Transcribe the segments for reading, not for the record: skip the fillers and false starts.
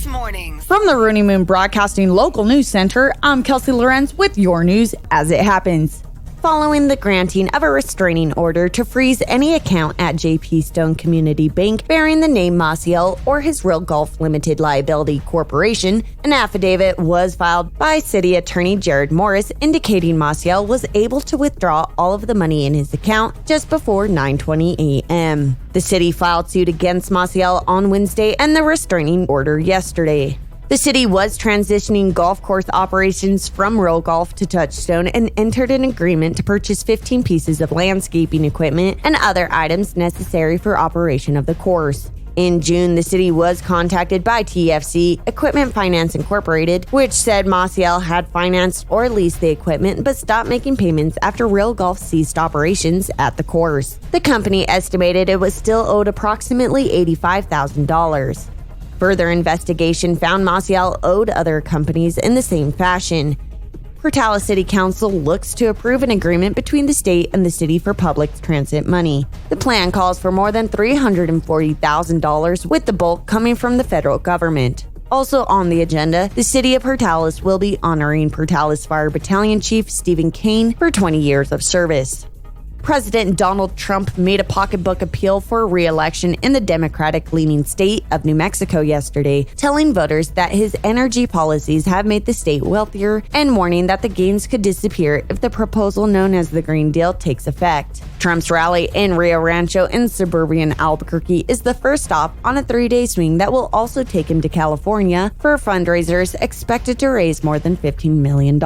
Mornings. From the Rooney Moon Broadcasting Local News Center, I'm Kelsey Laurenz with your news as it happens. Following the granting of a restraining order to freeze any account at J.P. Stone Community Bank bearing the name Maciel or his Real Golf Limited Liability Corporation, an affidavit was filed by City Attorney Jared Morris indicating Maciel was able to withdraw all of the money in his account just before 9:20 a.m. The city filed suit against Maciel on Wednesday and the restraining order yesterday. The city was transitioning golf course operations from Real Golf to Touchstone and entered an agreement to purchase 15 pieces of landscaping equipment and other items necessary for operation of the course. In June, the city was contacted by TFC Equipment Finance Incorporated, which said Maciel had financed or leased the equipment but stopped making payments after Real Golf ceased operations at the course. The company estimated it was still owed approximately $85,000. Further investigation found Maciel owed other companies in the same fashion. Portales City Council looks to approve an agreement between the state and the city for public transit money. The plan calls for more than $340,000, with the bulk coming from the federal government. Also on the agenda, the city of Portales will be honoring Portales Fire Battalion Chief Stephen Kane for 20 years of service. President Donald Trump made a pocketbook appeal for re-election in the Democratic-leaning state of New Mexico yesterday, telling voters that his energy policies have made the state wealthier and warning that the gains could disappear if the proposal known as the Green Deal takes effect. Trump's rally in Rio Rancho in suburban Albuquerque is the first stop on a 3-day swing that will also take him to California for fundraisers expected to raise more than $15 million.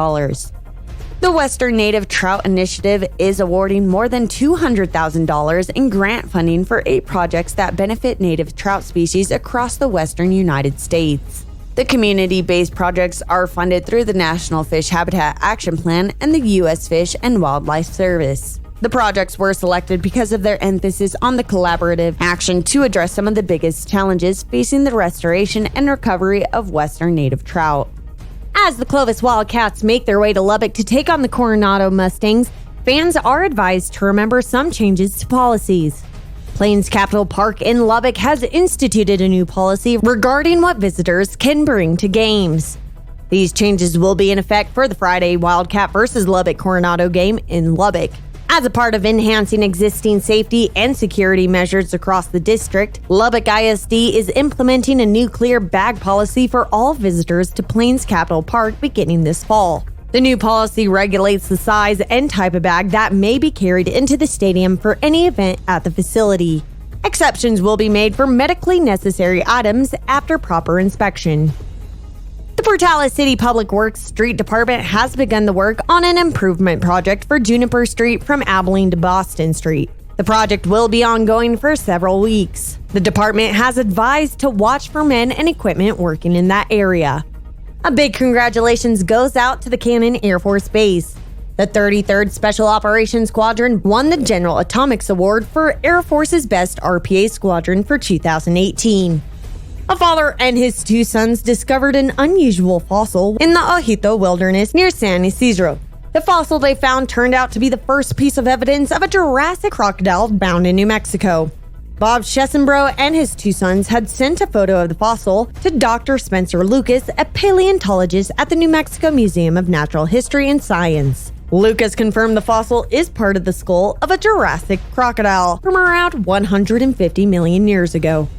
The Western Native Trout Initiative is awarding more than $200,000 in grant funding for 8 projects that benefit native trout species across the western United States. The community-based projects are funded through the National Fish Habitat Action Plan and the U.S. Fish and Wildlife Service. The projects were selected because of their emphasis on the collaborative action to address some of the biggest challenges facing the restoration and recovery of western native trout. As the Clovis Wildcats make their way to Lubbock to take on the Coronado Mustangs, fans are advised to remember some changes to policies. Plains Capital Park in Lubbock has instituted a new policy regarding what visitors can bring to games. These changes will be in effect for the Friday Wildcat vs. Lubbock Coronado game in Lubbock. As a part of enhancing existing safety and security measures across the district, Lubbock ISD is implementing a new clear bag policy for all visitors to Plains Capital Park beginning this fall. The new policy regulates the size and type of bag that may be carried into the stadium for any event at the facility. Exceptions will be made for medically necessary items after proper inspection. The Portales City Public Works Street Department has begun the work on an improvement project for Juniper Street from Abilene to Boston Street. The project will be ongoing for several weeks. The department has advised to watch for men and equipment working in that area. A big congratulations goes out to the Cannon Air Force Base. The 33rd Special Operations Squadron won the General Atomics Award for Air Force's Best RPA Squadron for 2018. A father and his 2 sons discovered an unusual fossil in the Ojito Wilderness near San Isidro. The fossil they found turned out to be the first piece of evidence of a Jurassic crocodile found in New Mexico. Bob Chessenbro and his 2 sons had sent a photo of the fossil to Dr. Spencer Lucas, a paleontologist at the New Mexico Museum of Natural History and Science. Lucas confirmed the fossil is part of the skull of a Jurassic crocodile from around 150 million years ago.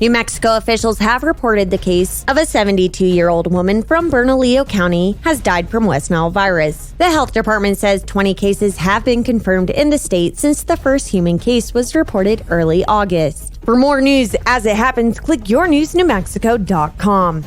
New Mexico officials have reported the case of a 72-year-old woman from Bernalillo County has died from West Nile virus. The health department says 20 cases have been confirmed in the state since the first human case was reported early August. For more news as it happens, click yournewsnewmexico.com.